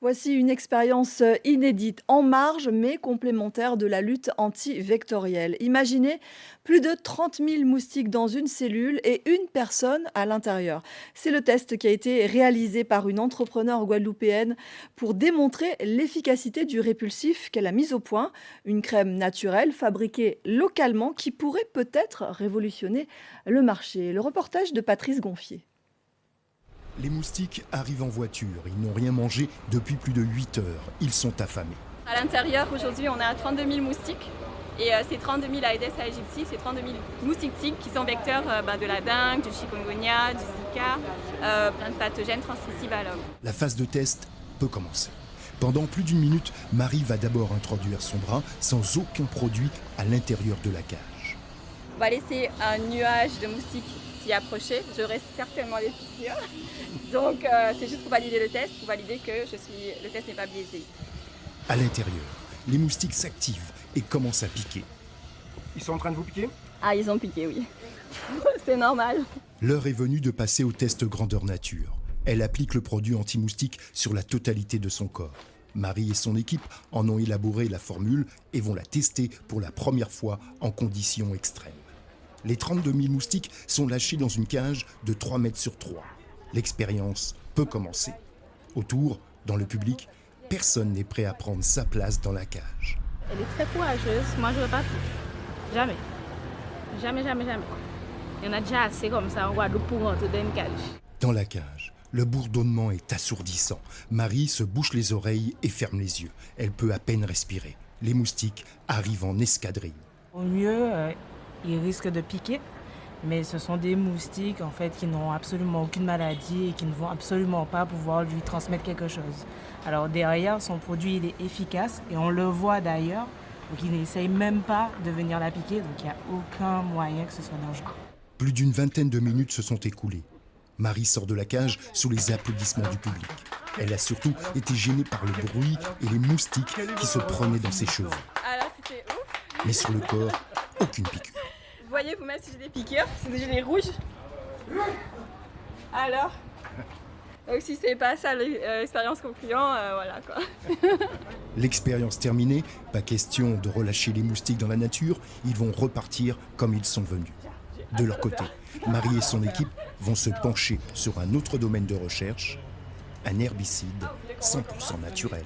Voici une expérience inédite, en marge mais complémentaire de la lutte anti-vectorielle. Imaginez plus de 30 000 moustiques dans une cellule et une personne à l'intérieur. C'est le test qui a été réalisé par une entrepreneure guadeloupéenne pour démontrer l'efficacité du répulsif qu'elle a mis au point, une crème naturelle fabriquée localement qui pourrait peut-être révolutionner le marché. Le reportage de Patrice Gonfier. Les moustiques arrivent en voiture. Ils n'ont rien mangé depuis plus de 8 heures. Ils sont affamés. À l'intérieur, aujourd'hui, on a 32 000 moustiques. Et ces 32 000 Aedes aegypti, c'est 32 000 moustiques tigres qui sont vecteurs de la dengue, du chikungunya, du Zika, plein de pathogènes transmissibles à l'homme. La phase de test peut commencer. Pendant plus d'une minute, Marie va d'abord introduire son bras sans aucun produit à l'intérieur de la cage. On va laisser un nuage de moustiques s'y approcher. J'aurai certainement des piqûres. Donc c'est juste pour valider le test, pour valider que le test n'est pas biaisé. À l'intérieur, les moustiques s'activent et commencent à piquer. Ils sont en train de vous piquer? Ah, ils ont piqué, oui. C'est normal. L'heure est venue de passer au test grandeur nature. Elle applique le produit anti-moustique sur la totalité de son corps. Marie et son équipe en ont élaboré la formule et vont la tester pour la première fois en conditions extrêmes. Les 32 000 moustiques sont lâchés dans une cage de 3 mètres sur 3. L'expérience peut commencer. Autour, dans le public, personne n'est prêt à prendre sa place dans la cage. Elle est très courageuse. Moi, je ne veux pas tout. Jamais. Jamais, jamais, jamais. Il y en a déjà assez comme ça en Guadeloupe pour rentrer dans une cage. Dans la cage, le bourdonnement est assourdissant. Marie se bouche les oreilles et ferme les yeux. Elle peut à peine respirer. Les moustiques arrivent en escadrille. Au mieux, ils risquent de piquer, mais ce sont des moustiques en fait qui n'ont absolument aucune maladie et qui ne vont absolument pas pouvoir lui transmettre quelque chose. Alors derrière, son produit il est efficace et on le voit d'ailleurs, donc il n'essaye même pas de venir la piquer, donc il n'y a aucun moyen que ce soit dangereux. Plus d'une vingtaine de minutes se sont écoulées. Marie sort de la cage sous les applaudissements du public. Elle a surtout été gênée par le bruit et les moustiques qui se prenaient dans ses cheveux. Alors c'était ouf. Mais sur le corps, aucune piqûre. Vous voyez vous-même si j'ai des piqûres, c'est des gilets rouges. Alors donc si c'est pas ça l'expérience concluant, voilà quoi. L'expérience terminée, pas question de relâcher les moustiques dans la nature, ils vont repartir comme ils sont venus. De leur côté, Marie et son équipe vont se pencher sur un autre domaine de recherche, un herbicide 100% naturel.